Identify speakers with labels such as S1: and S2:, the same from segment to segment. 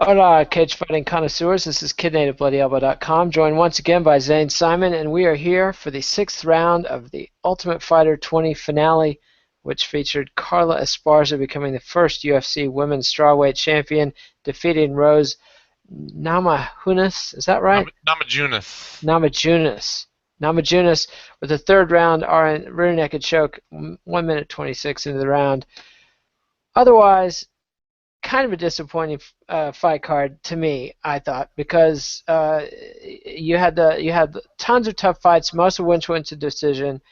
S1: Hola, cage fighting connoisseurs. This is KidNativeBloodyElbow.com, joined once again by Zane Simon, and we are here for the sixth round of the Ultimate Fighter 20 finale, which featured Carla Esparza becoming the first UFC Women's Strawweight Champion, defeating Rose Namajunas. Is that right?
S2: Namajunas.
S1: Namajunas. Namajunas with the third round rear naked choke, 1 minute 26 into the round. Otherwise, kind of a disappointing fight card to me, I thought, because you had tons of tough fights, most of which went to decision.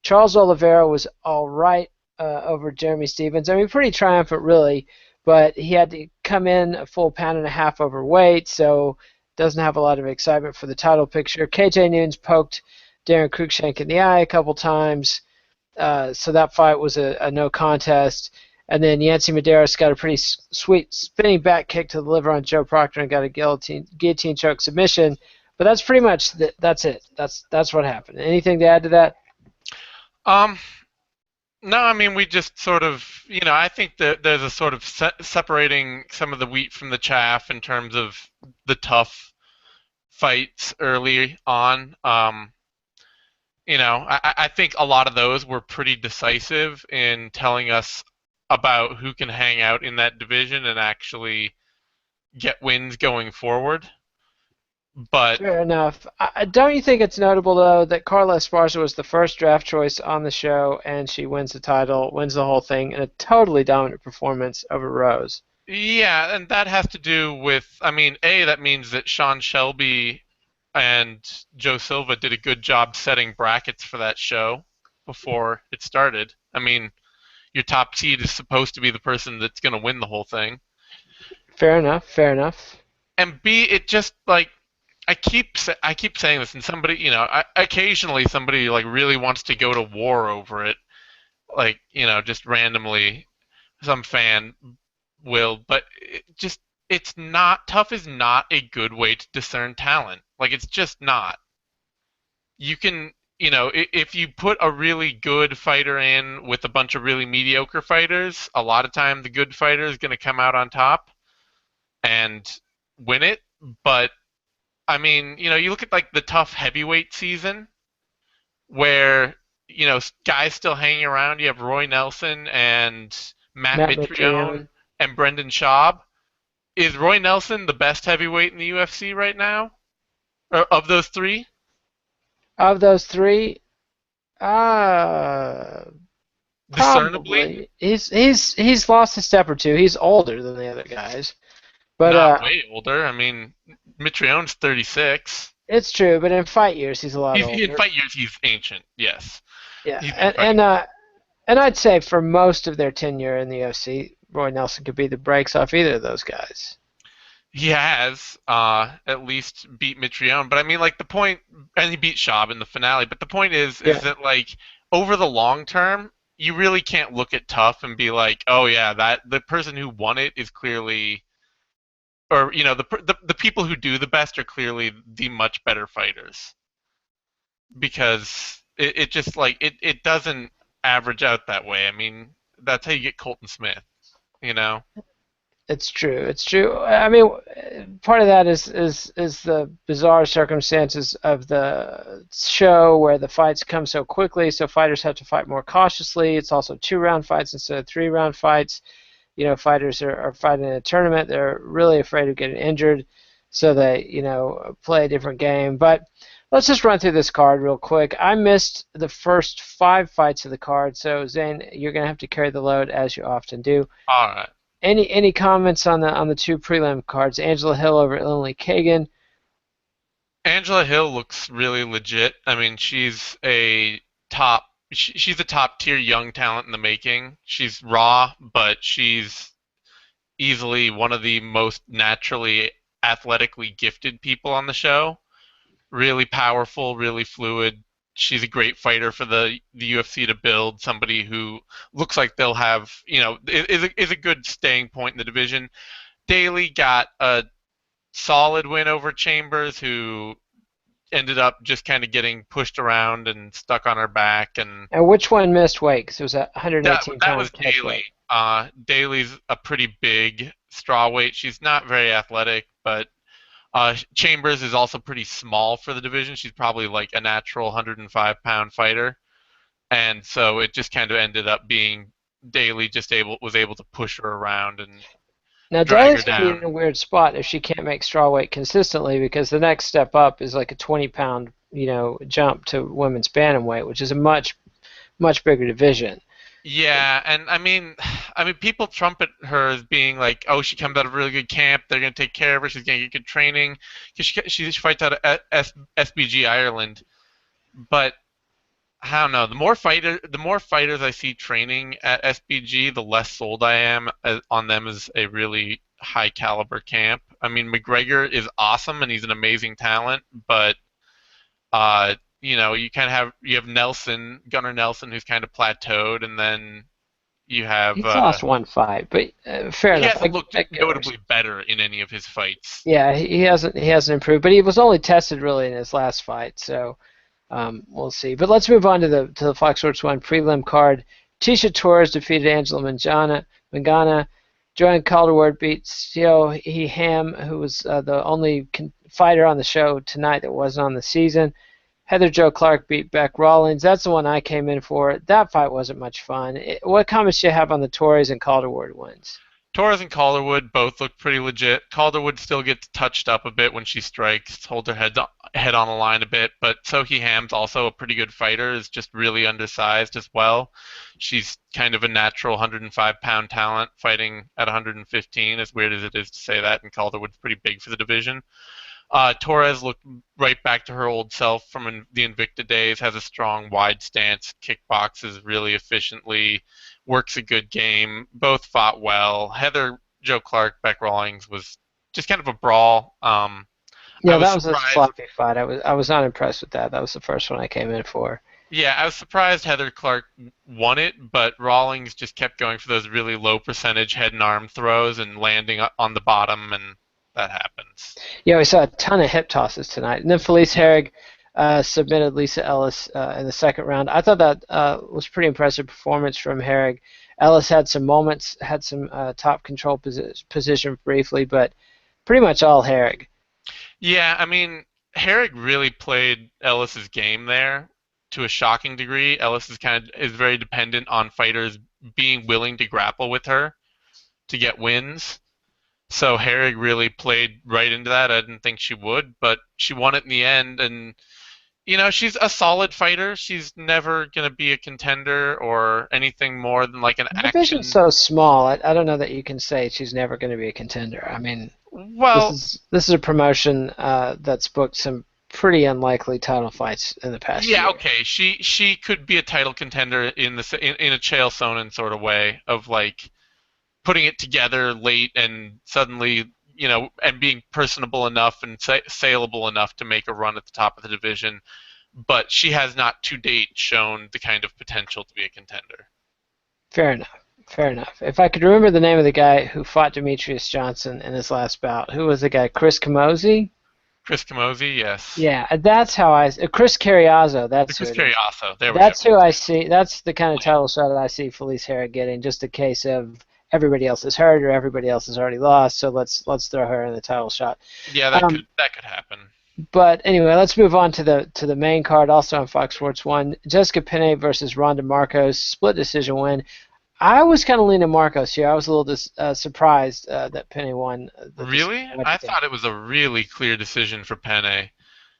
S1: Charles Oliveira was all right over Jeremy Stephens. I mean, pretty triumphant, really, but he had to come in a full pound and a half overweight, so doesn't have a lot of excitement for the title picture. KJ Noons poked Darren Cruikshank in the eye a couple times, so that fight was a no contest. And then Yancy Medeiros got a pretty sweet spinning back kick to the liver on Joe Proctor and got a guillotine choke submission. But that's pretty much that's it. That's what happened. Anything to add to that?
S2: Um, no, I mean we just sort of, I think that there's a sort of separating some of the wheat from the chaff in terms of the tough fights early on. I think a lot of those were pretty decisive in telling us about who can hang out in that division and actually get wins going forward. But
S1: Fair enough. Don't you think it's notable, though, that Carla Esparza was the first draft choice on the show, and she wins the title, wins the whole thing in a totally dominant performance over Rose?
S2: yeah, and that has to do with, I mean, that means that Sean Shelby and Joe Silva did a good job setting brackets for that show before it started. I mean, your top seed is supposed to be the person that's going to win the whole thing.
S1: Fair enough. Fair enough.
S2: And B, it just like I keep saying this, and somebody, occasionally somebody like really wants to go to war over it, like just randomly, some fan will, but it's not tough is not a good way to discern talent. Like it's just not. You can, if you put a really good fighter in with a bunch of really mediocre fighters, a lot of time the good fighter is going to come out on top and win it. But I mean, you look at like the tough heavyweight season where guys still hanging around. You have Roy Nelson and Matt
S1: Matt
S2: Mitrione
S1: Mitrione.
S2: and Brendan Schaub. Is Roy Nelson the best heavyweight in the UFC right now? Or of those three?
S1: Of those three, uh,
S2: Discernibly?
S1: probably. He's lost a step or two. He's older than the other guys, but
S2: Not way older. I mean, Mitrione's 36.
S1: it's true. But in fight years, he's a lot
S2: In
S1: older.
S2: fight years, he's ancient. Yes,
S1: Yeah,
S2: he's been
S1: and
S2: fighting.
S1: I'd say for most of their tenure in the UFC, Roy Nelson could be the brakes off either of those guys.
S2: He has at least beat Mitrione, but I mean, like the point, and he beat Schaub in the finale. But the point is
S1: Yeah,
S2: that like over the long term, you really can't look at Tough and be like, oh yeah, that the person who won it is clearly, or the people who do the best are clearly the much better fighters because it just like it doesn't average out that way. I mean, that's how you get Colton Smith, you know.
S1: it's true. It's true. I mean, part of that is the bizarre circumstances of the show where the fights come so quickly, so fighters have to fight more cautiously. It's also 2 round fights instead of 3 round fights. Fighters are fighting in a tournament. They're really afraid of getting injured, so they, play a different game. But let's just run through this card real quick. I missed the first 5 fights of the card, so Zane, you're going to have to carry the load as you often do.
S2: All right.
S1: Any comments on the 2 prelim cards? Angela Hill over Lily Kagan.
S2: Angela Hill looks really legit. I mean, she's a top tier young talent in the making. She's raw, but she's easily one of the most naturally athletically gifted people on the show. Really powerful, really fluid. She's a great fighter for the UFC to build. Somebody who looks like they'll have, is a good staying point in the division. Daly got a solid win over Chambers, who ended up just kind of getting pushed around and stuck on her back, and
S1: And which one missed weight? Because it was a
S2: that
S1: 118
S2: that
S1: pound
S2: was
S1: catch
S2: Daly.
S1: weight.
S2: Daly's a pretty big straw weight. She's not very athletic, but Chambers is also pretty small for the division. She's probably like a natural 105-pound fighter, and so it just kind of ended up being Daly just able to push her around and
S1: Now
S2: drag her
S1: Daly's gonna be in
S2: down.
S1: a weird spot if she can't make straw weight consistently because the next step up is like a 20-pound, jump to women's bantamweight, which is a much bigger division.
S2: Yeah, and I mean, people trumpet her as being like, oh, she comes out of a really good camp. They're gonna take care of her. She's gonna get good training because she fights out of SBG Ireland. But I don't know. The more fighters I see training at SBG, the less sold I am on them as a really high caliber camp. I mean, McGregor is awesome and he's an amazing talent, but you have Nelson, Gunnar Nelson, who's kind of plateaued, and then you have
S1: He's lost one fight, but fair
S2: he
S1: enough.
S2: hasn't looked
S1: I get what you're
S2: notably
S1: saying.
S2: better in any of his fights.
S1: Yeah, he hasn't improved, but he was only tested really in his last fight, so we'll see. But let's move on to the Fox Sports One prelim card. Tisha Torres defeated Angela Mangana. Joanne Calderwood beat Seo Hee Ham, who was the only fighter on the show tonight that wasn't on the season. Heather Jo Clark beat Beck Rawlings. That's the one I came in for. That fight wasn't much fun. What comments do you have on the Torres and Calderwood wins?
S2: Torres and Calderwood both look pretty legit. Calderwood still gets touched up a bit when she strikes, holds her head on the line a bit, but Sohee Ham's also a pretty good fighter, is just really undersized as well. She's kind of a natural 105-pound talent fighting at 115, as weird as it is to say that, and Calderwood's pretty big for the division. Torres looked right back to her old self from the Invicta days, has a strong, wide stance, kickboxes really efficiently, works a good game. Both fought well. Heather Jo Clark, Beck Rawlings was just kind of a brawl. I
S1: Yeah,
S2: was
S1: that was a
S2: surprised.
S1: sloppy fight. I was not impressed with that. That was the first one I came in for.
S2: Yeah, I was surprised Heather Clark won it, but Rawlings just kept going for those really low percentage head and arm throws and landing on the bottom, and that happens.
S1: Yeah, we saw a ton of hip tosses tonight. And then Felice Herrig submitted Lisa Ellis in the second round. I thought that was pretty impressive performance from Herrig. Ellis had some moments, had some top control position briefly, but pretty much all Herrig.
S2: Yeah, I mean, Herrick really played Ellis's game there to a shocking degree. Ellis is very dependent on fighters being willing to grapple with her to get wins. So Herrig really played right into that. I didn't think she would, but she won it in the end. And she's a solid fighter. She's never gonna be a contender or anything more than like an
S1: The division's
S2: action.
S1: so small. I don't know that you can say she's never going to be a contender. I mean, this
S2: Well,
S1: is this is a promotion that's booked some pretty unlikely title fights in the past
S2: yeah,
S1: year.
S2: okay. She could be a title contender in a Chael Sonnen sort of way of like putting it together late and suddenly, and being personable enough and saleable enough to make a run at the top of the division. But she has not to date shown the kind of potential to be a contender.
S1: Fair enough. Fair enough. If I could remember the name of the guy who fought Demetrius Johnson in his last bout, who was the guy? Chris Camozzi?
S2: Chris Camozzi, yes.
S1: Yeah, that's how Chris Carriazo, that's who
S2: Chris
S1: it is.
S2: Carriazo, there we go.
S1: That's who I see. That's the kind of title shot that I see Felice Herrig getting. Just a case of everybody else is hurt or everybody else has already lost, so let's throw her in the title shot.
S2: Yeah,
S1: Um,
S2: that could happen.
S1: but anyway, let's move on to the main card, also on Fox Sports One. Jessica Penne versus Ronda Marcos, split decision win. I was kind of leaning Marcos here. I was a little surprised that Penne won the
S2: Really?
S1: decision.
S2: I thought it was a really clear decision for Penne.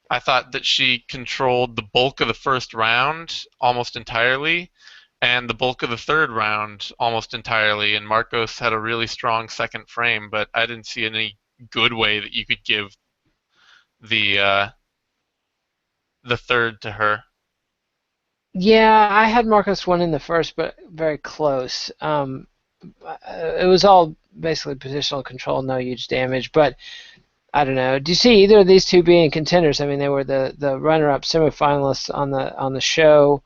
S2: I thought that she controlled the bulk of the first round almost entirely, and the bulk of the third round almost entirely, and Marcos had a really strong second frame, but I didn't see any good way that you could give the uh, the third to her.
S1: Yeah, I had Marcos win in the first, but very close. It was all basically positional control, no huge damage. But I don't know. Do you see either of these two being contenders? I mean, they were the runner-up semifinalists on the show.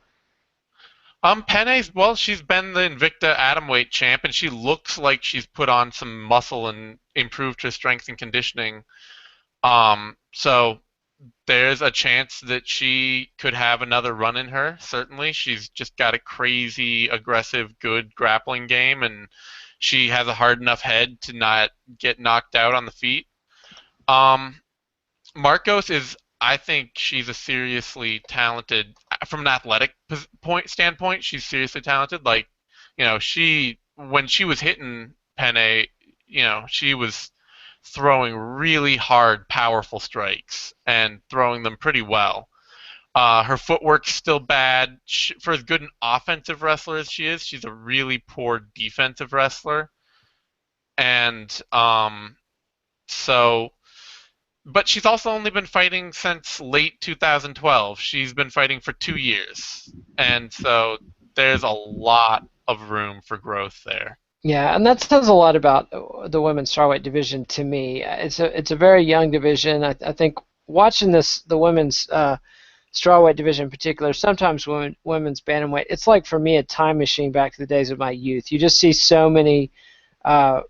S2: Penne's, well, she's been the Invicta Atomweight champ, and she looks like she's put on some muscle and improved her strength and conditioning. So there's a chance that she could have another run in her. Certainly, she's just got a crazy, aggressive, good grappling game, and she has a hard enough head to not get knocked out on the feet. Um, Marcos is, I think she's a seriously talented, from an athletic point standpoint, she's seriously talented. Like, she when she was hitting Penne, she was throwing really hard, powerful strikes and throwing them pretty well. Her footwork's still bad. For as good an offensive wrestler as she is, she's a really poor defensive wrestler. And so but she's also only been fighting since late 2012. She's been fighting for 2 years. And so there's a lot of room for growth there.
S1: Yeah, and that says a lot about the women's strawweight division to me. It's a very young division. I think watching the women's strawweight division in particular, sometimes women's bantamweight, it's like for me a time machine back to the days of my youth. You just see so many uh,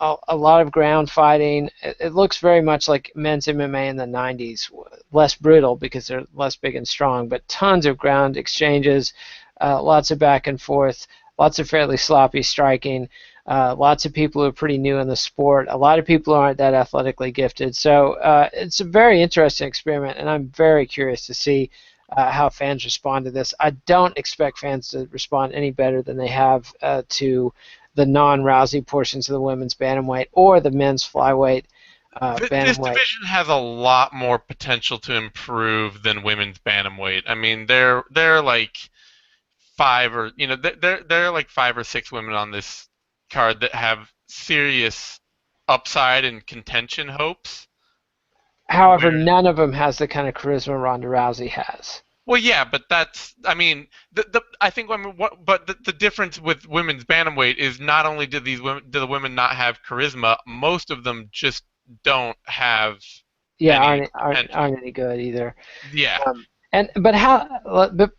S1: a lot of ground fighting. It looks very much like men's MMA in the 90s, less brutal because they're less big and strong, but tons of ground exchanges, lots of back and forth, lots of fairly sloppy striking, lots of people who are pretty new in the sport, a lot of people who aren't that athletically gifted. So it's a very interesting experiment, and I'm very curious to see how fans respond to this. I don't expect fans to respond any better than they have to the non-Rousey portions of the women's bantamweight or the men's flyweight
S2: This
S1: bantamweight.
S2: division has a lot more potential to improve than women's bantamweight. I mean, they're like there are like 5 or 6 women on this card that have serious upside and contention hopes.
S1: However,
S2: Where
S1: none of them has the kind of charisma Ronda Rousey has.
S2: Well, yeah, but that's, I mean, I think, I mean, but the difference with women's bantamweight is not only do the women not have charisma, most of them just don't have
S1: Yeah,
S2: any
S1: aren't
S2: potential.
S1: any good either.
S2: Yeah.
S1: And but how? But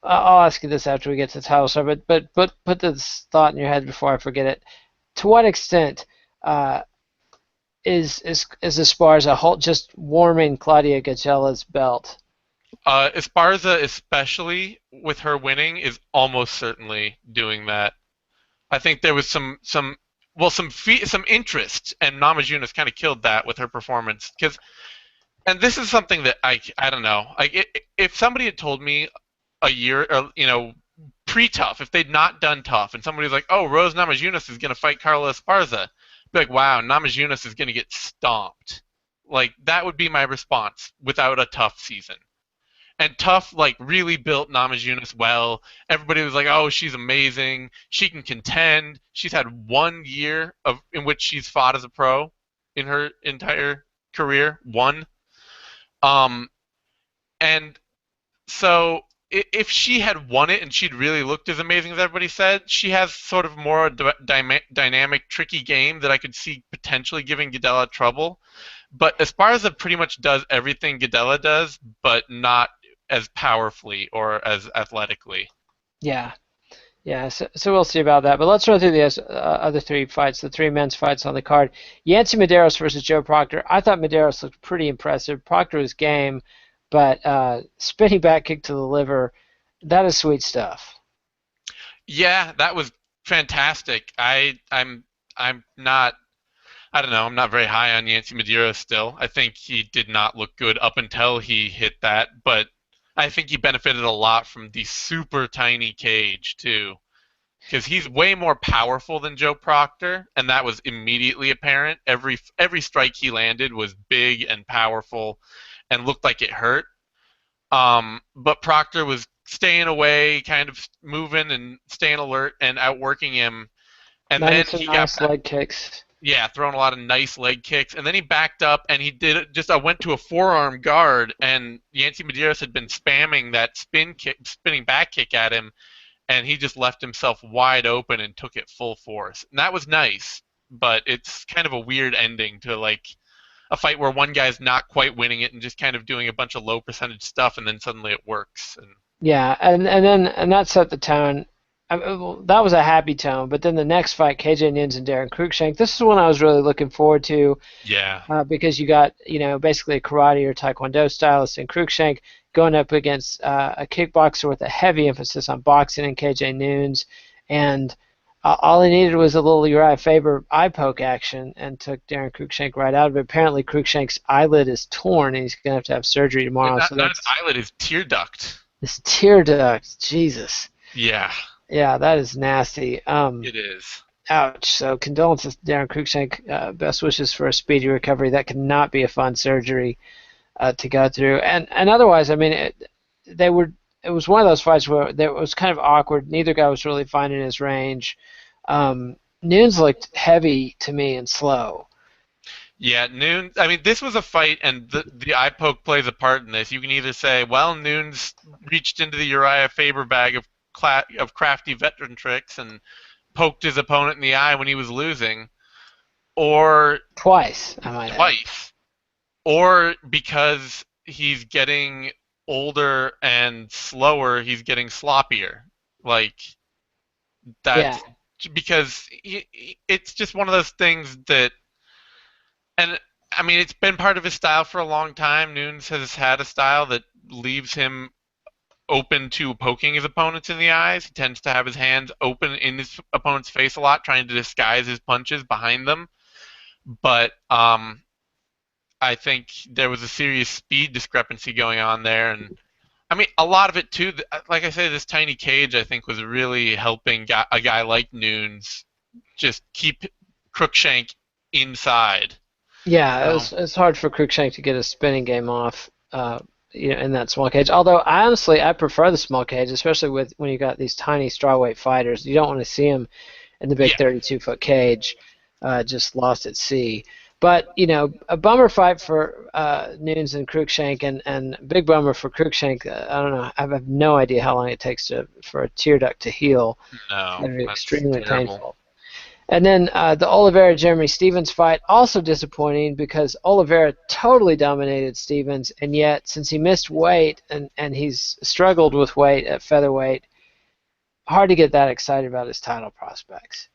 S1: I'll ask you this after we get to the title shot. But put this thought in your head before I forget it. To what extent uh, is Esparza just warming Claudia Gagella's belt?
S2: Esparza, especially with her winning, is almost certainly doing that. I think there was some interest, and Namajunas kind of killed that with her performance. And this is something that I don't know. If somebody had told me a year, or, pre-TUF, if they'd not done TUF, and somebody was like, "Oh, Rose Namajunas is going to fight Carla Esparza," I'd be like, "Wow, Namajunas is going to get stomped." Like that would be my response without a TUF season. And TUF like really built Namajunas well. Everybody was like, "Oh, she's amazing. She can contend." She's had 1 year in which she's fought as a pro in her entire career. One. Um, and so if she had won it and she'd really looked as amazing as everybody said, she has sort of more dynamic, tricky game that I could see potentially giving Gadella trouble. But Esparza pretty much does everything Gadella does, but not as powerfully or as athletically.
S1: Yeah, yeah. So we'll see about that. But let's run through the other three fights, the three men's fights on the card. Yancy Medeiros versus Joe Proctor. I thought Medeiros looked pretty impressive. Proctor was game, but spinning back kick to the liver, that is sweet stuff.
S2: Yeah, that was fantastic. I'm not I don't know. I'm not very high on Yancy Medeiros still. I think he did not look good up until he hit that, but I think he benefited a lot from the super tiny cage too, because he's way more powerful than Joe Proctor, and that was immediately apparent. Every strike he landed was big and powerful, and looked like it hurt. But Proctor was staying away, kind of moving and staying alert and outworking him, and
S1: Landing
S2: then
S1: some
S2: he got
S1: nice leg kicks.
S2: yeah, throwing a lot of nice leg kicks, and then he backed up and he did it. Just I went to a forearm guard, and Yancy Medeiros had been spamming that spinning back kick at him, and he just left himself wide open and took it full force. And that was nice, but it's kind of a weird ending to like a fight where one guy's not quite winning it and just kind of doing a bunch of low percentage stuff, and then suddenly it works. And
S1: Yeah, and that set the tone. well, that was a happy tone. But then the next fight, KJ Nunes and Darren Cruikshank, this is one I was really looking forward to
S2: Yeah.
S1: because you got basically a karate or taekwondo stylist in Cruikshank going up against a kickboxer with a heavy emphasis on boxing in KJ Nunes, and all he needed was a little Uriah Faber eye poke action and took Darren Cruikshank right out of it. Apparently, Cruikshank's eyelid is torn and he's going to have surgery tomorrow.
S2: Not,
S1: So
S2: not his
S1: that's
S2: eyelid, his tear duct.
S1: this tear duct. Jesus.
S2: Yeah,
S1: Yeah, that is nasty.
S2: it is.
S1: Ouch. So condolences to Darren Cruikshank. Best wishes for a speedy recovery. That cannot be a fun surgery to go through. And otherwise, I mean, they were. It was one of those fights where it was kind of awkward. Neither guy was really finding his range. Nunes looked heavy to me and slow.
S2: Yeah, Nunes. I mean, this was a fight, and the eye poke plays a part in this. You can either say, well, Nunes reached into the Uriah Faber bag of crafty veteran tricks and poked his opponent in the eye when he was losing, or
S1: Twice, I might add.
S2: twice, or because he's getting older and slower, he's getting sloppier. Like
S1: Yeah.
S2: that's because it's just one of those things that, and I mean, it's been part of his style for a long time. Nunes has had a style that leaves him open to poking his opponents in the eyes. He tends to have his hands open in his opponent's face a lot, trying to disguise his punches behind them. But I think there was a serious speed discrepancy going on there, and I mean a lot of it too. Like I say, this tiny cage I think was really helping a guy like Nunes just keep Crookshank inside.
S1: Yeah,
S2: So
S1: it's hard for Cruikshank to get a spinning game off, in that small cage. Although I prefer the small cage, especially with when you got these tiny strawweight fighters. You don't want to see them in the big
S2: yeah,
S1: 32-foot cage, just lost at sea. But a bummer fight for Nunes and Cruikshank, and big bummer for Cruikshank. I don't know. I have no idea how long it takes for a tear duct to heal.
S2: no,
S1: That'd be
S2: that's
S1: extremely
S2: terrible.
S1: painful. And then the Oliveira Jeremy Stevens fight, also disappointing because Oliveira totally dominated Stevens, and yet since he missed weight and he's struggled with weight at featherweight, hard to get that excited about his title prospects.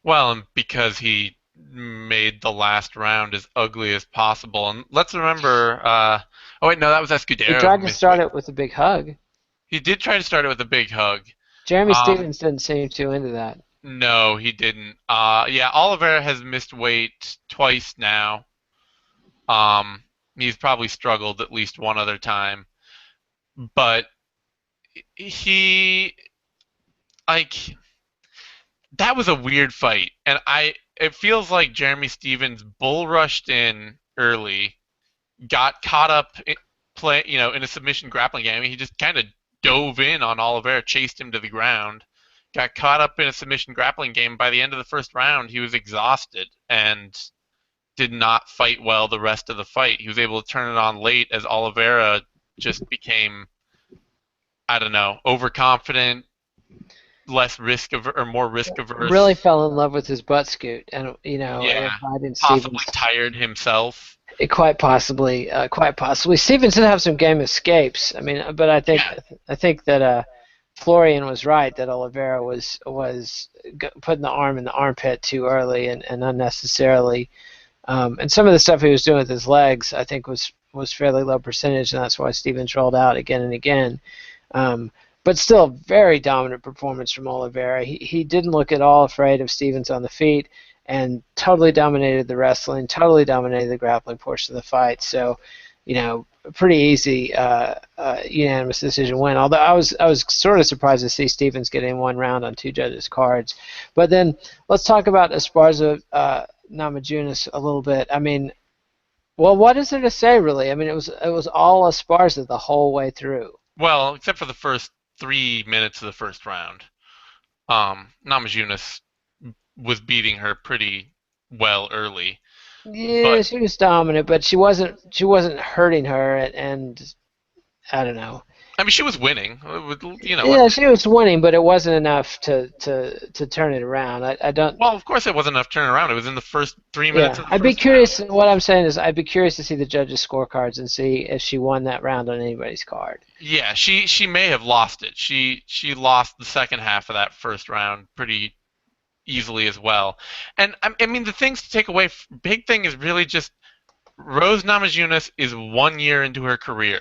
S2: Well, and because he made the last round as ugly as possible. And let's remember, oh wait, no, that was
S1: He
S2: Escudero who
S1: tried to
S2: missed
S1: start
S2: weight.
S1: it with a big hug.
S2: He did try to start it with a big hug.
S1: Jeremy
S2: Um,
S1: Stevens didn't seem too into that.
S2: no, he didn't. Yeah, Oliveira has missed weight twice now. Um, he's probably struggled at least one other time, but he like that was a weird fight, and it feels like Jeremy Stevens bull rushed in early, got caught up in a submission grappling game. He just kind of dove in on Oliveira, chased him to the ground, got caught up in a submission grappling game. By the end of the first round, he was exhausted and did not fight well the rest of the fight. He was able to turn it on late as Oliveira just became, I don't know, overconfident, less risk averse or more risk
S1: Really
S2: averse.
S1: fell in love with his butt scoot, and
S2: Yeah,
S1: invited
S2: possibly
S1: Stevens.
S2: tired himself.
S1: Quite possibly, quite possibly. Stevens did have some game escapes. I mean, but
S2: Yeah,
S1: I think that Florian was right that Oliveira was putting the arm in the armpit too early and unnecessarily. And some of the stuff he was doing with his legs, I think, was fairly low percentage, and that's why Stevens rolled out again and again. But still, very dominant performance from Oliveira. He didn't look at all afraid of Stevens on the feet, and totally dominated the wrestling, totally dominated the grappling portion of the fight. So, a pretty easy unanimous decision win. Although I was sort of surprised to see Stevens get in one round on two judges' cards. But then let's talk about Esparza Namajunas a little bit. I mean, well, what is there to say really? I mean, it was all Esparza the whole way through.
S2: well, except for the first 3 minutes of the first round. Namajunas was beating her pretty well early,
S1: Yeah,
S2: but
S1: she was dominant, but she wasn't hurting her, and I don't know.
S2: I mean, she was winning. You know,
S1: Yeah, she was winning, but it wasn't enough to turn it around. I don't.
S2: well, of course it wasn't enough turnaround. It was in the first 3 minutes
S1: Yeah,
S2: of the
S1: I'd be
S2: first round.
S1: curious. What I'm saying is, I'd be curious to see the judges' scorecards and see if she won that round on anybody's card.
S2: Yeah, she may have lost it. She lost the second half of that first round pretty easily as well. And I mean, the things to take away, big thing is really just Rose Namajunas is 1 year into her career.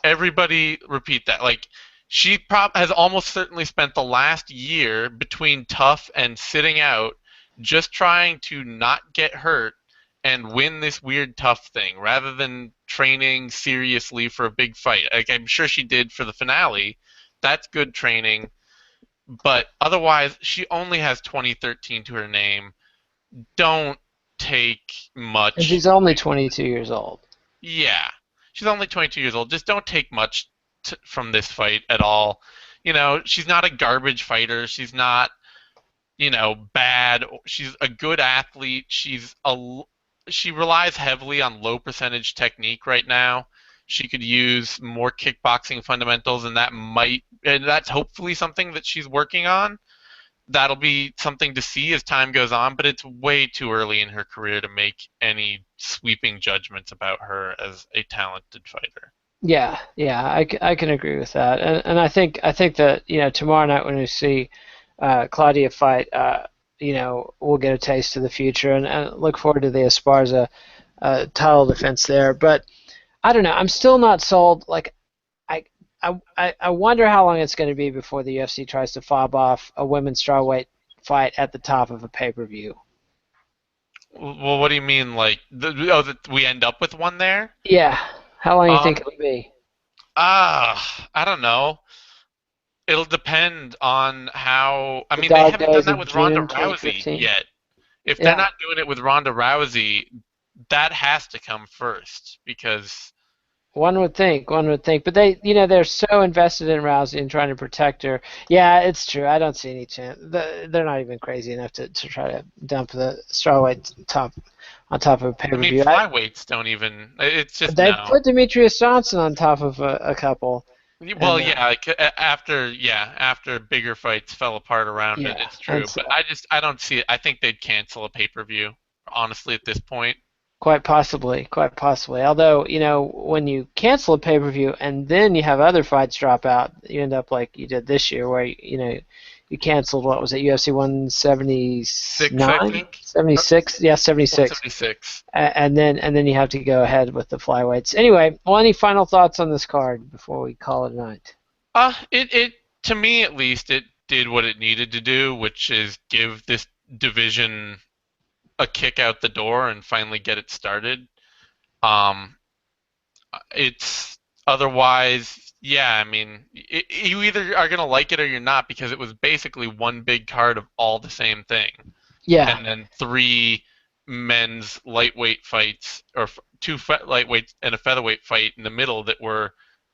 S2: Everybody repeat that. Like, she has almost certainly spent the last year between TUF and sitting out, just trying to not get hurt and win this weird TUF thing, rather than training seriously for a big fight. Like, I'm sure she did for the finale. That's good training, but otherwise, she only has 2013 to her name. Don't take
S1: And
S2: much.
S1: she's only 22 years old.
S2: Yeah, she's only 22 years old. Just don't take much from this fight at all. You know, she's not a garbage fighter. She's not, bad. She's a good athlete. She relies heavily on low percentage technique right now. She could use more kickboxing fundamentals, and that's hopefully something that she's working on. That'll be something to see as time goes on, but it's way too early in her career to make any sweeping judgments about her as a talented fighter.
S1: Yeah, yeah, I can agree with that, and I think that tomorrow night when we see Claudia fight, we'll get a taste of the future, and look forward to the Esparza title defense there. But I don't know, I'm still not sold. Like I wonder how long it's going to be before the UFC tries to fob off a women's strawweight fight at the top of a pay-per-view.
S2: Well, what do you mean, like, that we end up with one there?
S1: Yeah, how long do you think
S2: Um,
S1: it'll be?
S2: I don't know. It'll depend on how. I
S1: The
S2: mean, they
S1: dog
S2: haven't done
S1: days
S2: that
S1: of
S2: with Ronda
S1: June
S2: Rousey
S1: 2015?
S2: yet. If they're
S1: Yeah.
S2: not doing it with Ronda Rousey, that has to come first because
S1: One would think, but they're so invested in Rousey and trying to protect her. Yeah, it's true. I don't see any chance. They're not even crazy enough to try to dump the strawweight top on top of a
S2: I mean,
S1: pay-per-view.
S2: flyweights don't even. It's just
S1: They've
S2: no.
S1: put Demetrius Johnson on top of a couple,
S2: Well,
S1: and
S2: yeah, like, after bigger fights fell apart around it,
S1: yeah,
S2: it's
S1: and
S2: true.
S1: so
S2: But I don't see it. I think they'd cancel a pay-per-view, honestly, at this point.
S1: quite possibly, quite possibly. Although when you cancel a pay-per-view and then you have other fights drop out, you end up like you did this year, where you canceled, what was it, UFC
S2: Six, I
S1: 179,
S2: think.
S1: 76, yeah, 76.
S2: 176.
S1: And then you have to go ahead with the flyweights. Anyway, well, any final thoughts on this card before we call it a night?
S2: It to me at least it did what it needed to do, which is give this division a kick out the door and finally get it started. Um, it's otherwise, yeah. I mean, you either are gonna like it or you're not, because it was basically one big card of all the same thing,
S1: Yeah,
S2: and then three men's lightweight fights, or two lightweights and a featherweight fight in the middle that were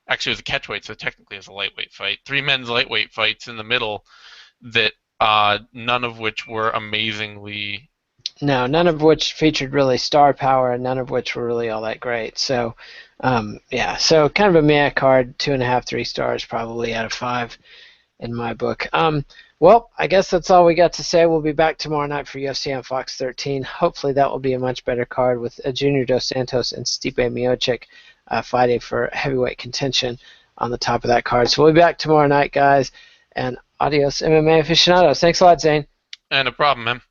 S2: actually, it was a catchweight, so technically it was a lightweight fight. Three men's lightweight fights in the middle that none of which were amazingly.
S1: no, none of which featured really star power, and none of which were really all that great. So, yeah, so kind of a meh card, 2.5, 3 stars probably out of 5 in my book. Well, I guess that's all we got to say. We'll be back tomorrow night for UFC on Fox 13. Hopefully that will be a much better card with Junior Dos Santos and Stipe Miocic fighting for heavyweight contention on the top of that card. So we'll be back tomorrow night, guys, and adios MMA aficionados. Thanks a lot, Zane.
S2: And a problem, man.